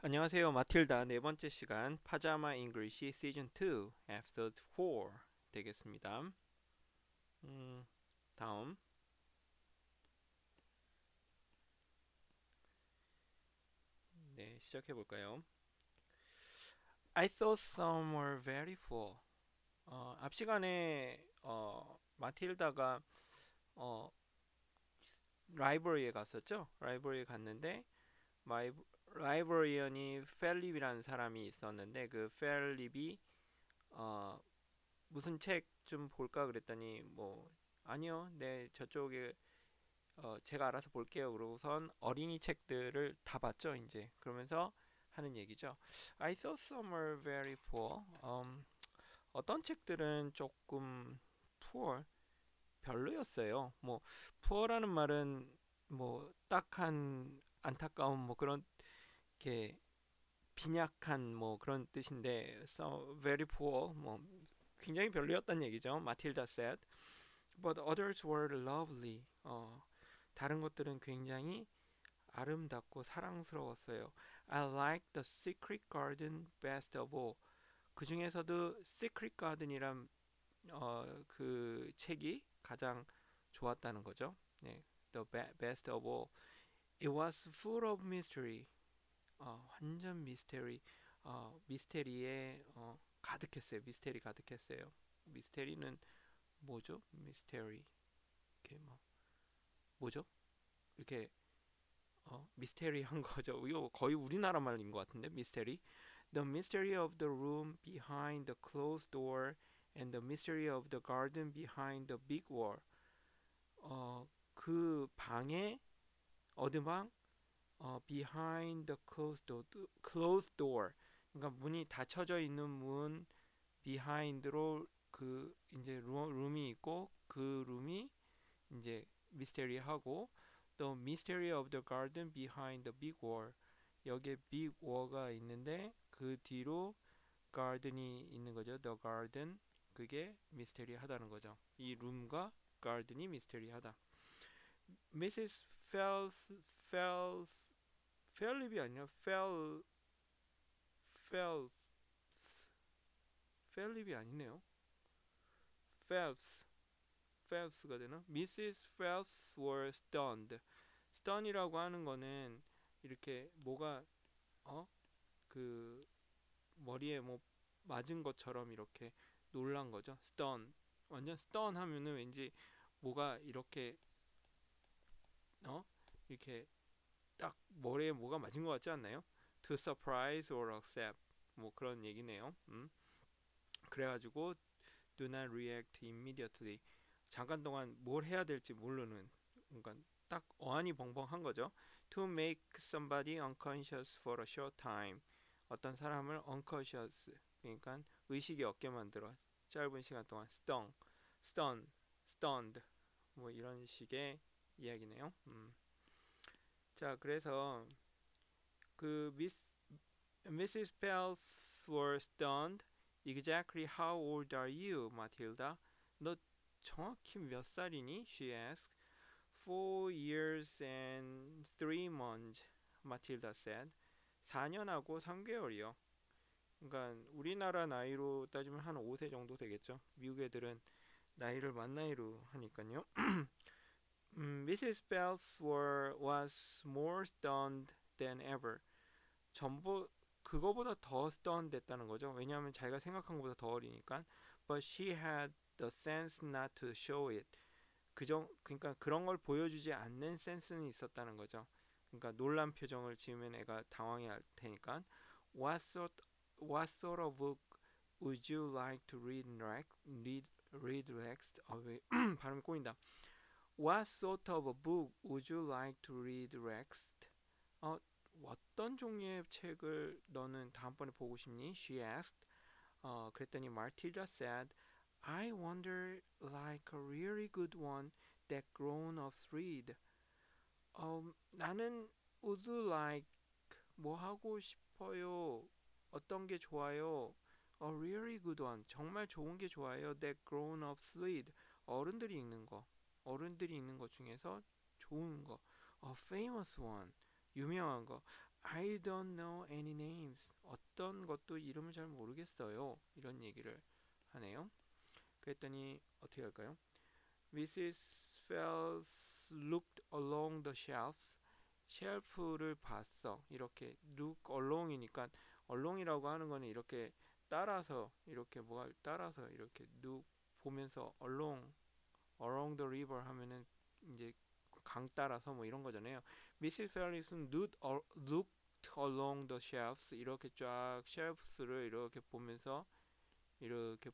안녕하세요. 마틸다 네 번째 시간 파자마 잉글리시 시즌 2 에피소드 4 되겠습니다. 다음. 네, 시작해 볼까요? I thought some were very full. 앞 시간에 마틸다가 어, 라이브러리에 갔었죠? 라이브러리에 갔는데 마이 라이브러리언이 펠립이라는 사람이 있었는데 그 펠립이 어, 무슨 책 좀 볼까 그랬더니 뭐 아니요, 네 저쪽에 제가 알아서 볼게요. 그러고선 어린이 책들을 다 봤죠, 이제. 그러면서 하는 얘기죠. I thought some were very poor. 어떤 책들은 조금 poor, 별로였어요. 뭐 poor라는 말은 뭐 딱한 안타까운 뭐 그런 게 빈약한 뭐 그런 뜻인데 so very poor 뭐 굉장히 별로였단 얘기죠. 마틸다 said. But others were lovely. 다른 것들은 굉장히 아름답고 사랑스러웠어요. I like the Secret Garden best of all. 그 중에서도 Secret Garden이란 그 책이 가장 좋았다는 거죠. 네, the best of all. It was full of mystery. 완전 미스테리. 미스테리에 가득했어요. 미스테리 가득했어요. 미스테리는 뭐죠? 미스테리. 이렇게 뭐 뭐죠? 이렇게 미스테리한 거죠. 이거 거의 우리나라 말인 것 같은데 미스테리. The mystery of the room behind the closed door and the mystery of the garden behind the big wall. 그 방에 어느 방? behind the closed door. 그러니까 문이 닫혀져 있는 문 behind로 그 이제 룸이 있고 그 룸이 이제 미스테리하고 The Mystery of the Garden Behind the Big Wall. 여기에 Big Wall가 있는데 그 뒤로 garden이 있는 거죠. The Garden. 그게 미스테리하다는 거죠. 이 룸과 garden이 미스테리하다. Mrs. Fells 펠립이 아니라 펠 펠립이 아니네요. Phelps Phelps가 되나? Mrs. Phelps were stunned. stunn이라고 하는 거는 이렇게 뭐가 그 머리에 뭐 맞은 것처럼 이렇게 놀란 거죠. stun. 완전 stun 하면은 왠지 뭐가 이렇게 어 이렇게 딱 머리에 뭐가 맞은 것 같지 않나요? To surprise or accept 뭐 그런 얘기네요. 그래가지고 do not react immediately. 잠깐 동안 뭘 해야 될지 모르는, 그러니까 딱 어안이 벙벙한 거죠. To make somebody unconscious for a short time. 어떤 사람을 unconscious, 그러니까 의식이 없게 만들어 짧은 시간 동안 stunned 뭐 이런 식의 이야기네요. 자, 그래서 그 Mrs. Pels were stunned. Exactly how old are you, Matilda? 너 정확히 몇 살이니? She asked. 4 years and 3 months, Matilda said. 4년하고 3개월이요. 그러니까 우리나라 나이로 따지면 한 5세 정도 되겠죠. 미국 애들은 나이를 만 나이로 하니까요. Mrs. Bells was more stunned than ever. 전부 그거보다 더 stunned 됐다는 거죠. 왜냐하면 자기가 생각한 것보다 더 어리니까. But she had the sense not to show it. 그러니까 그런 걸 보여주지 않는 센스는 있었다는 거죠. 그러니까 놀란 표정을 지으면 애가 당황해할 테니까. What sort What sort of book would you like to read next? Read next? 발음이 꼬인다. What sort of a book would you like to read next? 어, 어떤 종류의 책을 너는 다음번에 보고 싶니? She asked. 그랬더니 Matilda said, I wonder like a really good one that grown-ups read. 나는 would like 뭐 하고 싶어요? 어떤 게 좋아요? A really good one. 정말 좋은 게 좋아요. That grown-ups read. 어른들이 읽는 거. 어른들이 읽는 것 중에서 좋은 거. A famous one. 유명한 거. I don't know any names. 어떤 것도 이름을 잘 모르겠어요. 이런 얘기를 하네요. 그랬더니 어떻게 할까요? Mrs. Fells looked along the shelves. 쉘프를 봤어. 이렇게 look along이니까 along이라고 하는 거는 이렇게 따라서 이렇게 뭐가 따라서 이렇게 look 보면서 along the river 하면은 이제 강 따라서 뭐 이런 거잖아요. Mrs. Ferris은 looked along the shelves 이렇게 쫙 shelves를 이렇게 보면서 이렇게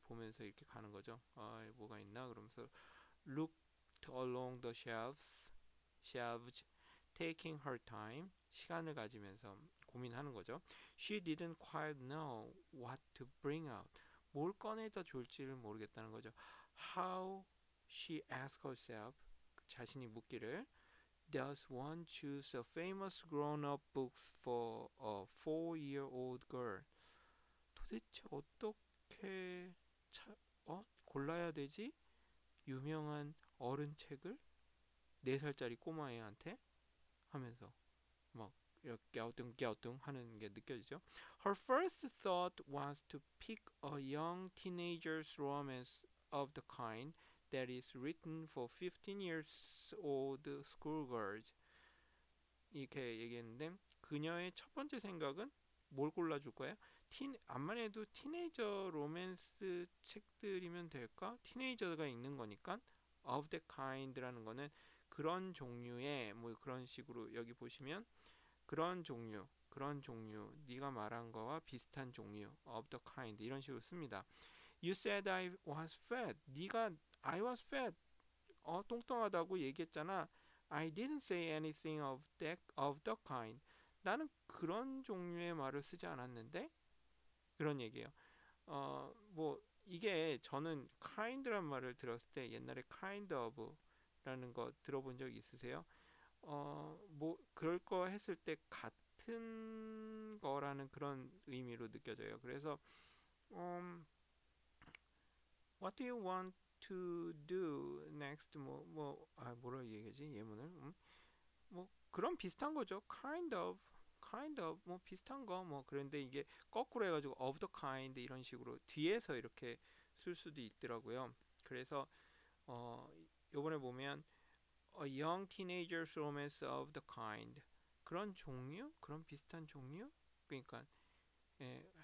가는 거죠. 아, 뭐가 있나 그러면서 looked along the shelves, taking her time, 시간을 가지면서 고민하는 거죠. She didn't quite know what to bring out. 뭘 꺼내다 좋을지를 모르겠다는 거죠. How she asked herself, 자신이 묻기를, does one choose a famous grown-up books for a 4-year-old girl? 도대체 어떻게 골라야 되지? 유명한 어른 책을 4살짜리 꼬마애한테 하면서 막 이렇게 갸우뚱 하는 게 느껴지죠. Her first thought was to pick a young teenager's romance of the kind that is written for 15 years old schoolgirls. 이렇게 얘기했는데 그녀의 첫 번째 생각은 뭘 골라줄 거야? 암만 해도 티네이저 로맨스 책들이면 될까? 티네이저가 읽는 거니까 of the kind라는 거는 그런 종류의 뭐 그런 식으로 여기 보시면 그런 종류 네가 말한 거와 비슷한 종류 of the kind 이런 식으로 씁니다. You said I was fat. 네가 I was fat. 뚱뚱하다고 얘기했잖아. I didn't say anything of the kind. 나는 그런 종류의 말을 쓰지 않았는데 그런 얘기예요. 뭐 이게 저는 kind란 말을 들었을 때 옛날에 kind of라는 거 들어본 적 있으세요? 뭐 그럴 거 했을 때 같은 거라는 그런 의미로 느껴져요. 그래서 what do you want to do next? 뭐라 얘기하지? 예문을 뭐 그런 비슷한 거죠. kind of 뭐 비슷한 거 뭐 그런데 이게 거꾸로 해가지고 of the kind 이런 식으로 뒤에서 이렇게 쓸 수도 있더라고요. 그래서 어 요번에 보면 A young teenager's romance of the kind 그런 종류 그런 비슷한 종류 그러니까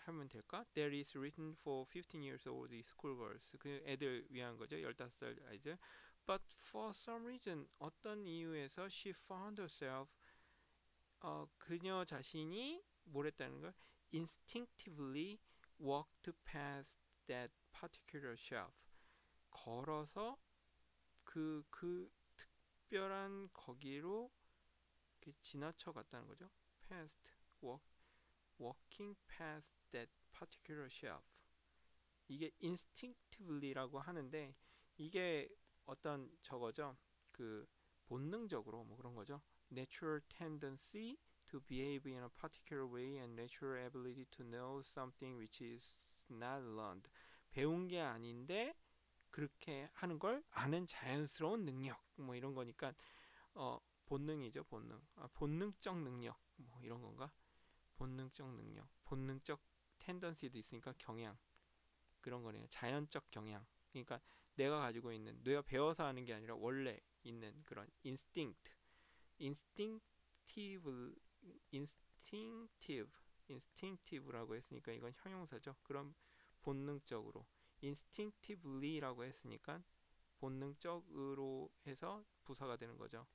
하면 될까? That is written for 15 years old schoolgirls 그 애들 위한 거죠. 15살 아이들. But for some reason 어떤 이유에서 she found herself 그녀 자신이 뭐랬다는 걸 instinctively walked past that particular shelf 걸어서 그 특별한 거기로 이렇게 지나쳐 갔다는 거죠. past walking past that particular shelf 이게 instinctivelly라고 하는데 이게 어떤 저거죠. 그 본능적으로 뭐 그런 거죠. Natural tendency to behave in a particular way and natural ability to know something which is not learned. 배운 게 아닌데 그렇게 하는 걸 아는 자연스러운 능력 뭐 이런 거니까 본능이죠. 본능적 능력 뭐 이런 건가? 본능적 능력 본능적 텐던시도 있으니까 경향 그런 거네요. 자연적 경향. 그러니까 내가 가지고 있는 내가 배워서 하는 게 아니라 원래 있는 그런 instinctive instinctive instinctive라고 했으니까 이건 형용사죠. 그런 본능적으로 instinctively라고 했으니까 본능적으로 해서 부사가 되는 거죠.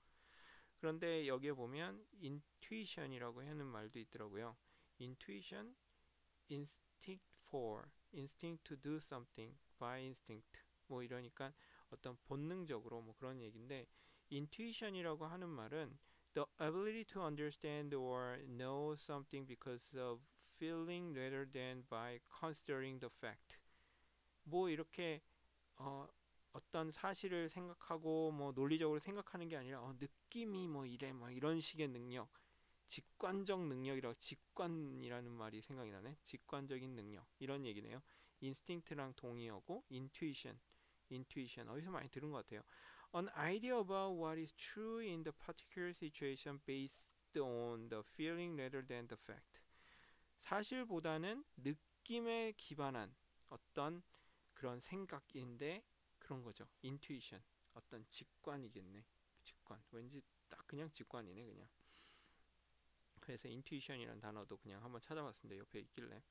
그런데 여기에 보면 intuition이라고 하는 말도 있더라고요. intuition, instinct to do something by instinct 뭐 이러니까 어떤 본능적으로 뭐 그런 얘기인데 intuition이라고 하는 말은 the ability to understand or know something because of feeling rather than by considering the fact 뭐 이렇게 어떤 사실을 생각하고 뭐 논리적으로 생각하는 게 아니라 느낌이 뭐 이래 뭐 이런 식의 능력 직관적 능력이라고 직관이라는 말이 생각이 나네. 직관적인 능력 이런 얘기네요. 인스팅트랑 동의어고 intuition 어디서 많이 들은 것 같아요. An idea about what is true in the particular situation based based on the feeling rather than the fact. 사실보다는 느낌에 기반한 어떤 그런 생각인데 그런 거죠. intuition. 어떤 직관이겠네. 직관. 왠지 딱 그냥 직관이네, 그냥. 그래서 intuition이라는 단어도 그냥 한번 찾아봤습니다. 옆에 있길래.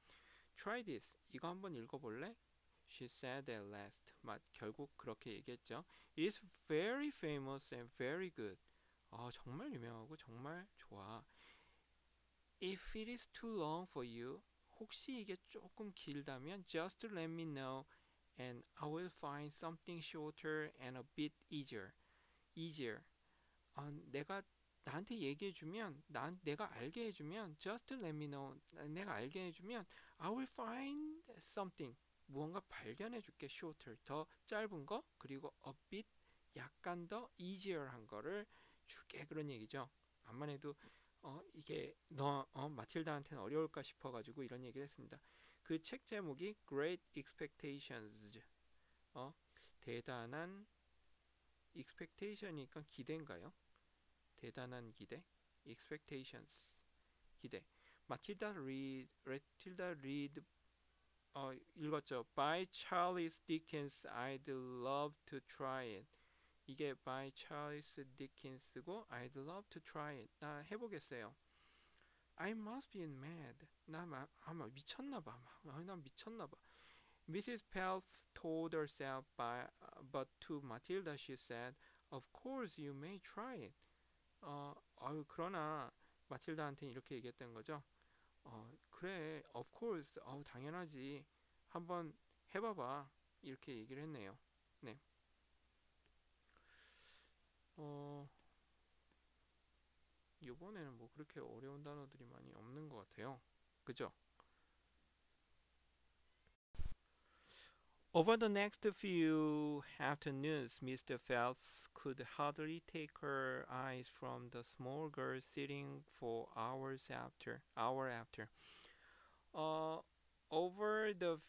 Try this. 이거 한번 읽어볼래? She said at last. 결국 그렇게 얘기했죠. It is very famous and very good. 정말 유명하고 정말 좋아. If it is too long for you, 혹시 이게 조금 길다면 just let me know and I will find something shorter and a bit easier. easier. 내가 나한테 얘기해주면, 내가 알게 해주면, just let me know, 내가 알게 해주면, I will find something, 무언가 발견해줄게, shorter, 더 짧은 거, 그리고 a bit, 약간 더 easier 한 거를 줄게, 그런 얘기죠. 암만 해도 이게 마틸다한테는 어려울까 싶어가지고 이런 얘기를 했습니다. 그 책 제목이 Great Expectations, 대단한 expectation이니까 기대인가요? 대단한 기대, expectations, 기대. 마틸다 리드 읽었죠. By Charles Dickens, I'd love to try it. 이게 by Charles Dickens고 I'd love to try it. 나 해보겠어요. I must be mad. 아마 미쳤나봐. 난 미쳤나봐. Mrs. Phelps told herself but to Matilda she said, of course you may try it. 그러나 마틸다한테는 이렇게 얘기했던 거죠. 그래, of course, 당연하지. 한번 해봐봐. 이렇게 얘기를 했네요. 네. 이번에는 뭐 그렇게 어려운 단어들이 많이 없는 것 같아요. 그죠? Over the next few afternoons, Mr. Phelps could hardly take her eyes from the small girl sitting for hour after. Over the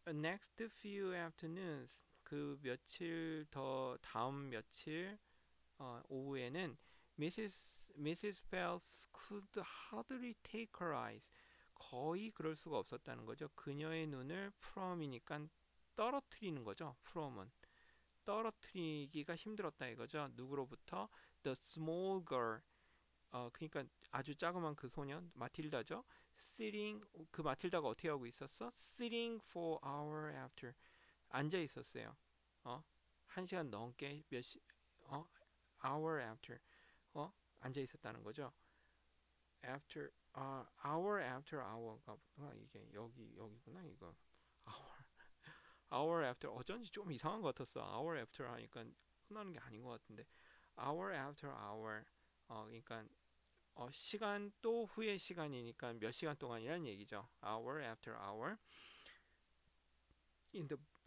next few afternoons, 그 며칠 더 다음 며칠 오후에는 Mrs. Phelps could hardly take her eyes. 거의 그럴 수가 없었다는 거죠. 그녀의 눈을 from이니까 떨어뜨리는 거죠. from은 떨어뜨리기가 힘들었다 이거죠. 누구로부터? The small girl. 그러니까 아주 자그만 그 소년 마틸다죠. Sitting, 그 마틸다가 어떻게 하고 있었어? Sitting for hour after. 앉아 있었어요. 한 시간 넘게 hour after. 앉아 있었다는 거죠. After hour after hour가 이게 여기구나 이거. hour after 어쩐지 좀 이상한 것 같았어. hour after 하니까 끝나는 게 아닌 것 같은데. hour after hour. 그러니까 시간 또 후의 시간이니까 몇 시간 동안이라는 얘기죠. hour after hour.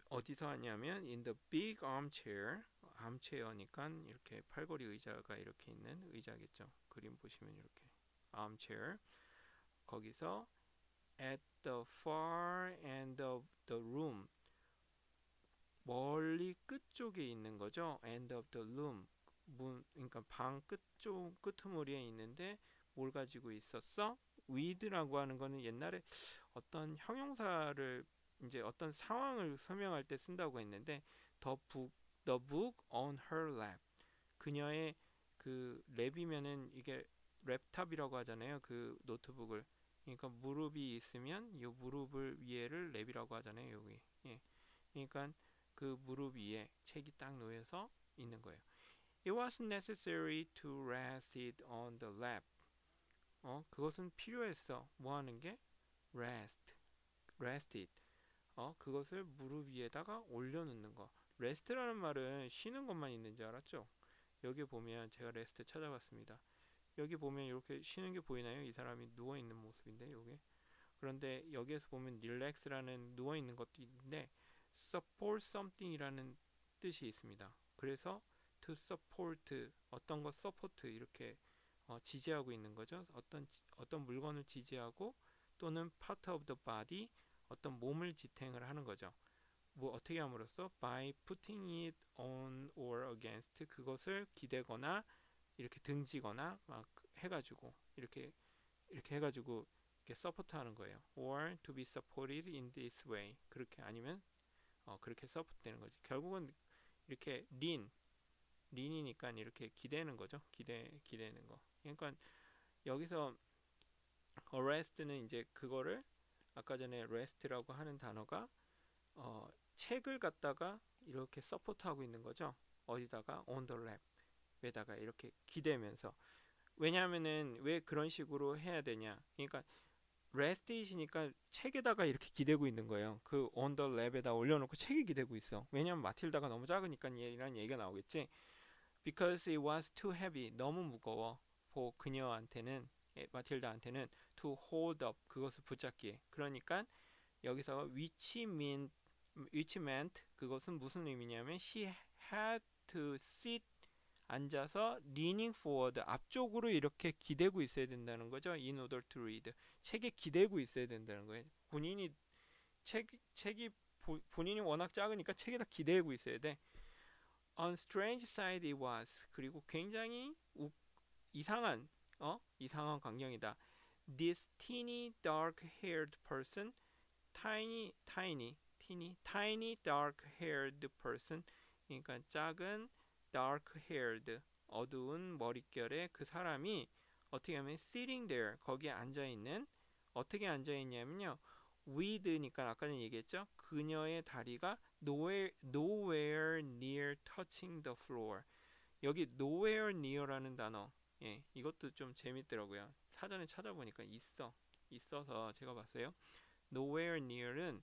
어디서 하냐면 in the big armchair. armchair니까 이렇게 팔걸이 의자가 이렇게 있는 의자겠죠. 그림 보시면 이렇게 armchair. 거기서 at the far end of the room. 멀리 끝쪽에 있는 거죠. end of the room. 그러니까 방 끝쪽 끄트머리에 있는데 뭘 가지고 있었어? with라고 하는 거는 옛날에 어떤 형용사를 이제 어떤 상황을 설명할 때 쓴다고 했는데 the book on her lap. 그녀의 그 랩이면은 이게 랩탑이라고 하잖아요. 그 노트북을. 그러니까 무릎이 있으면 이 무릎을 위에를 랩이라고 하잖아요. 여기. 예. 그러니까 그 무릎 위에 책이 딱 놓여서 있는 거예요. It was necessary to rest it on the lap. 그것은 필요했어. 뭐 하는 게? rest it. 그것을 무릎 위에다가 올려놓는 거. rest라는 말은 쉬는 것만 있는 줄 알았죠? 여기 보면 제가 rest 찾아봤습니다. 여기 보면 이렇게 쉬는 게 보이나요? 이 사람이 누워있는 모습인데 여기. 그런데 여기에서 보면 relax라는 누워있는 것도 있는데 support something이라는 뜻이 있습니다. 그래서 to support 어떤 거 support 이렇게 지지하고 있는 거죠. 어떤 물건을 지지하고 또는 part of the body 어떤 몸을 지탱을 하는 거죠. 뭐 어떻게 함으로써 by putting it on or against 그것을 기대거나 이렇게 등지거나 막 해가지고 이렇게 해가지고 이렇게 서포트하는 거예요. or to be supported in this way. 그렇게 아니면 그렇게 서포트되는 거지. 결국은 이렇게 린이니까 이렇게 기대는 거죠. 기대는 거. 그러니까 여기서 arrest는 이제 그거를 아까 전에 rest라고 하는 단어가 책을 갖다가 이렇게 서포트하고 있는 거죠. 어디다가 on the lap에다가 이렇게 기대면서. 왜냐하면은 왜 그런 식으로 해야 되냐? 그러니까 rest이시니까 책에다가 이렇게 기대고 있는 거예요. 그 on the lap에다 올려놓고 책이 기대고 있어. 왜냐면 마틸다가 너무 작으니까 이란 얘기가 나오겠지. Because it was too heavy, 너무 무거워. for 그녀한테는 마틸다한테는 to hold up, 그것을 붙잡기에. 그러니까 여기서 which meant 그것은 무슨 의미냐면 she had to sit, 앉아서 leaning forward, 앞쪽으로 이렇게 기대고 있어야 된다는 거죠. in order to read, 책에 기대고 있어야 된다는 거예요. 책이 본인이 워낙 작으니까 책에다 기대고 있어야 돼. On strange side it was, 그리고 굉장히 이상한 광경이다. This teeny dark-haired person, tiny dark-haired person, 그러니까 작은 dark-haired, 어두운 머릿결의 그 사람이 어떻게 하면 sitting there, 거기에 앉아있는, 어떻게 앉아있냐면요, with니까 아까 전에 얘기했죠. 그녀의 다리가 nowhere near touching the floor. 여기 nowhere near라는 단어, 이것도 좀 재밌더라고요. 사전에 찾아보니까 있어서 제가 봤어요. nowhere near은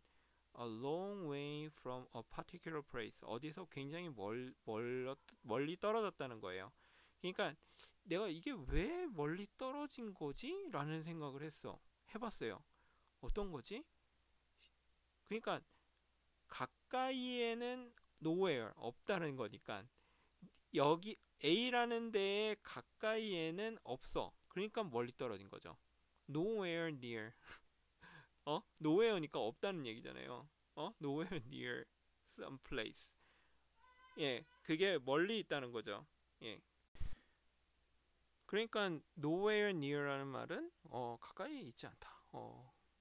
a long way from a particular place, 어디서 굉장히 멀리 떨어졌다는 거예요. 그러니까 내가 이게 왜 멀리 떨어진 거지? 라는 생각을 해봤어요. 어떤 거지? 그러니까 가까이에는 nowhere, 없다는 거니까 여기 A라는 데에 가까이에는 없어. 그러니까 멀리 떨어진 거죠. nowhere near. nowhere니까 없다는 얘기잖아요. nowhere near some place. 예, 그게 멀리 있다는 거죠. 예. 그러니까 nowhere near라는 말은 가까이 있지 않다.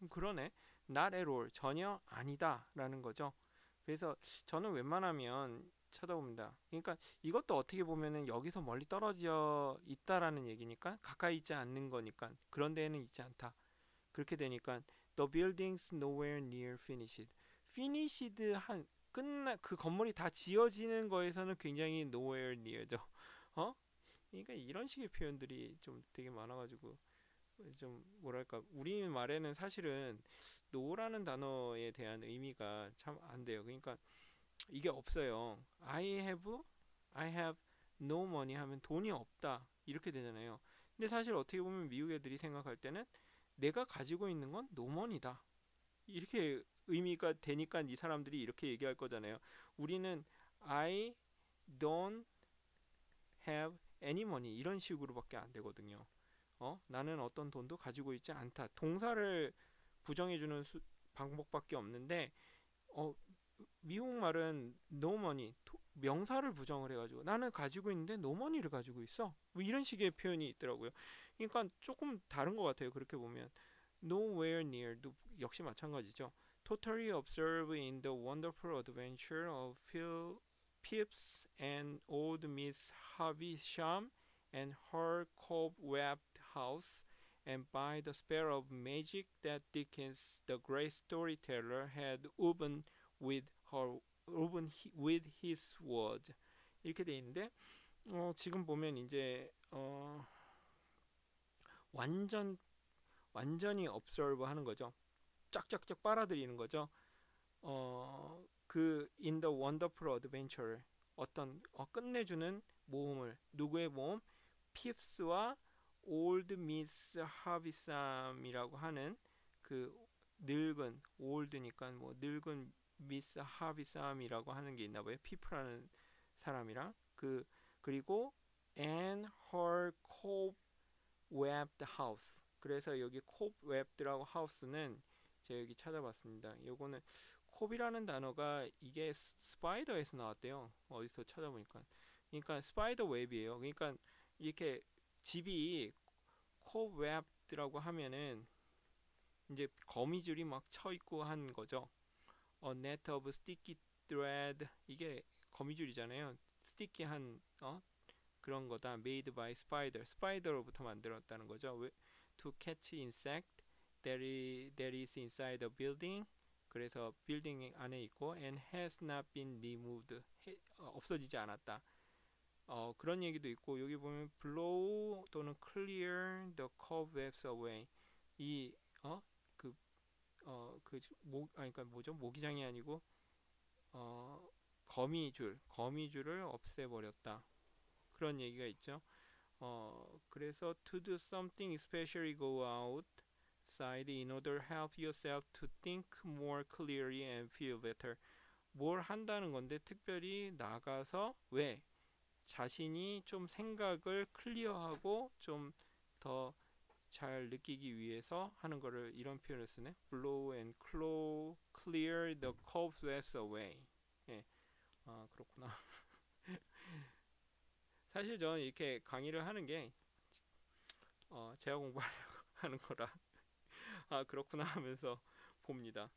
그러네. not at all, 전혀 아니다라는 거죠. 그래서 저는 웬만하면 쳐다봅니다. 그러니까 이것도 어떻게 보면은 여기서 멀리 떨어져 있다라는 얘기니까 가까이 있지 않는 거니까 그런 데에는 있지 않다. 그렇게 되니까 the buildings nowhere near finished. finished 그 건물이 다 지어지는 거에서는 굉장히 nowhere near죠. 그러니까 이런 식의 표현들이 좀 되게 많아가지고 좀 뭐랄까 우리 말에는 사실은 no라는 단어에 대한 의미가 참 안 돼요. 그러니까 이게 없어요. I have no money 하면 돈이 없다 이렇게 되잖아요. 근데 사실 어떻게 보면 미국 애들이 생각할 때는 내가 가지고 있는 건 no money다 이렇게 의미가 되니까 이 사람들이 이렇게 얘기할 거잖아요. 우리는 I don't have any money 이런 식으로밖에 안 되거든요. 나는 어떤 돈도 가지고 있지 않다. 동사를 부정해주는 방법밖에 없는데 미국말은 no money, 명사를 부정을 해가지고 나는 가지고 있는데 no money를 가지고 있어. 뭐 이런 식의 표현이 있더라고요. 그러니까 조금 다른 것 같아요. 그렇게 보면 nowhere near도 역시 마찬가지죠. Totally observe in the wonderful adventure of Phipps and old Miss Havisham and her cobwebbed house, and by the spell of magic that Dickens, the great storyteller, had with with his word. 이렇게 돼 있는데 지금 보면 이제 완전히 observe 하는 거죠. 쫙쫙쫙 빨아들이는 거죠. 그 in the wonderful adventure 어떤 끝내주는 모험을 누구의 모험? 핍스와 old miss 하비삼이라고 하는 그 늙은 old니까 뭐 늙은 미스 하비삼이라고 하는 게 있나 봐요. 피프라는 사람이랑 그리고 and her cobwebbed house. 그래서 여기 cobwebbed라고 house는 제가 여기 찾아봤습니다. 요거는 콥이라는 단어가 이게 스파이더에서 나왔대요. 어디서 찾아보니까. 그러니까 스파이더 웹이에요. 그러니까 이렇게 집이 cobweb라고 하면은 이제 거미줄이 막 쳐 있고 한 거죠. A net of sticky thread, 이게 거미줄이잖아요. 스티키한 그런 거다. Made by spider, 스파이더로부터 만들었다는 거죠. To catch insect that is inside a building, 그래서 빌딩 안에 있고 and has not been removed, 없어지지 않았다. 그런 얘기도 있고, 여기 보면 blow 또는 clear the cobwebs away, 이 그 그러니까 뭐죠? 모기장이 아니고 어, 거미줄을 없애버렸다. 그런 얘기가 있죠. 그래서 to do something especially go outside in order to help yourself to think more clearly and feel better. 뭘 한다는 건데 특별히 나가서 왜? 자신이 좀 생각을 클리어하고 좀 더 잘 느끼기 위해서 하는 거를 이런 표현을 쓰네. Blow and clear the cobwebs away. 예, 그렇구나. 사실 저는 이렇게 강의를 하는 게 제가 공부하려고 하는 거라 그렇구나 하면서 봅니다.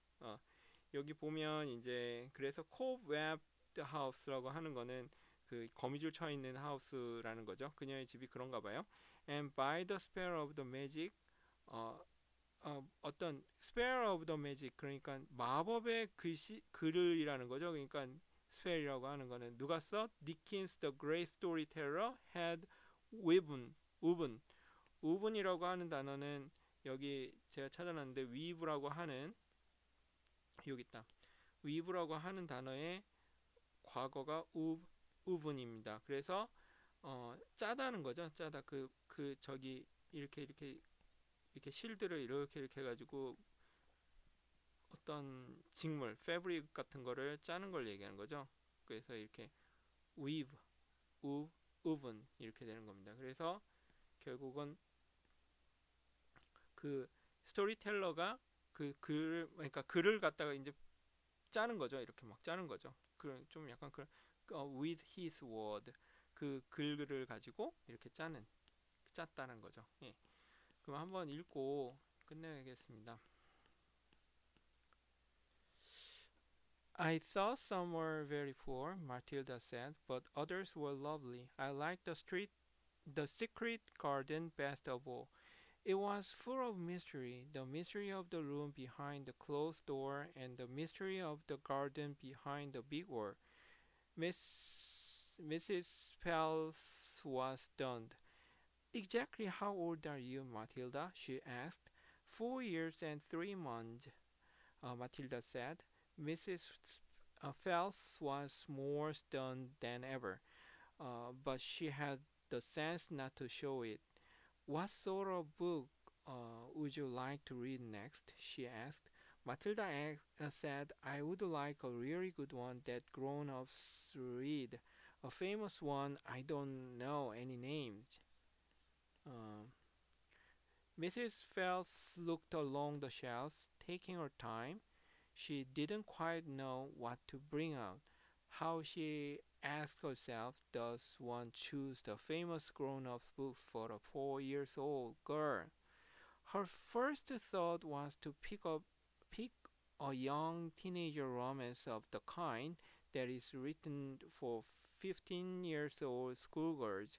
여기 보면 이제 그래서 cobweb house라고 하는 거는 그 거미줄 쳐 있는 하우스라는 거죠. 그녀의 집이 그런가 봐요. And by the spell of the magic, 어떤 spell of the magic, 그러니까 마법의 글이라는 거죠. 그러니까 spell이라고 하는 거는 누가 써? Dickens the great storyteller had woven이라고 하는 단어는 여기 제가 찾아놨는데 weave라고 하는, 여기 있다. weave라고 하는 단어의 과거가 woven입니다. 그래서 짜다는 거죠. 짜다. 저기 이렇게 실드를 이렇게 해가지고 어떤 직물, 패브릭 같은 거를 짜는 걸 얘기하는 거죠. 그래서 이렇게 weave, woven 이렇게 되는 겁니다. 그래서 결국은 그 스토리텔러가 그러니까 글을 갖다가 이제 짜는 거죠. 이렇게 막 짜는 거죠. 좀 약간 with his word, 그 글을 가지고 이렇게 짰다는 거죠. 예. 그럼 한번 읽고 끝내겠습니다. I thought some were very poor, Matilda said, but others were lovely. I liked the secret garden best of all. It was full of mystery, the mystery of the room behind the closed door and the mystery of the garden behind the big wall. Mrs. Phelps was stunned. Exactly how old are you, Matilda? She asked. 4 years and 3 months, Matilda said. Mrs. Phelps was more stunned than ever, but she had the sense not to show it. What sort of book would you like to read next? She asked. Matilda said, I would like a really good one that grown-ups read. A famous one, I don't know any names. Uh, Mrs. Phelps looked along the shelves, taking her time. She didn't quite know what to bring out. How, she asked herself, does one choose the famous grown-ups books for a 4 years old girl? Her first thought was to pick a young teenager romance of the kind that is written for 15-year-old schoolgirls,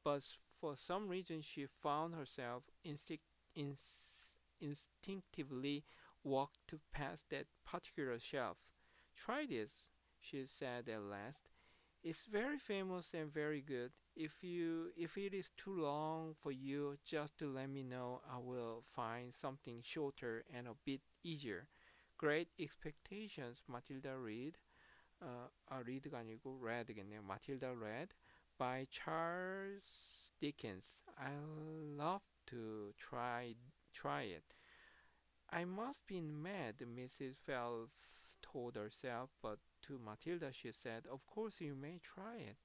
but for some reason she found herself instinctively walked past that particular shelf. Try this, she said at last. It's very famous and very good. If it is too long for you, just to let me know. I will find something shorter and a bit easier. Great Expectations, Matilda read. read가 아니고 read겠네요. Matilda read by Charles Dickens. I love to try it. I must be mad, Mrs. Phelps told herself, but to Matilda she said, of course you may try it.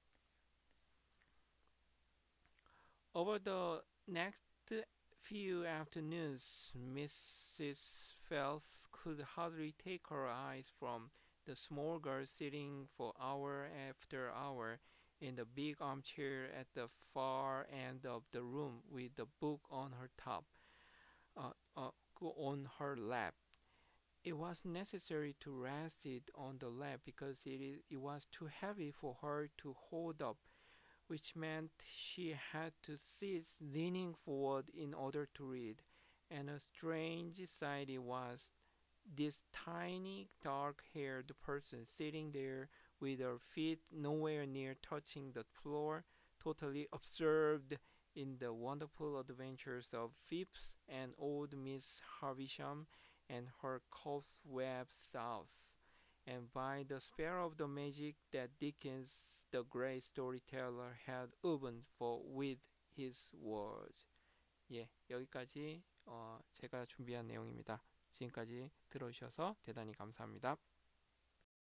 Over the next few afternoons, Mrs. Phelps could hardly take her eyes from the small girl sitting for hour after hour in the big armchair at the far end of the room with the book on her uh, uh, on her lap. It was necessary to rest it on the lap because it was too heavy for her to hold up, which meant she had to sit leaning forward in order to read. And a strange sight it was, this tiny dark haired person sitting there with her feet nowhere near touching the floor, totally absorbed in the wonderful adventures of Phipps and old Miss Havisham and her cobweb house. And by the spell of the magic that Dickens, the great storyteller, had woven for with his words. 예, 여기까지 제가 준비한 내용입니다. 지금까지 들어주셔서 대단히 감사합니다.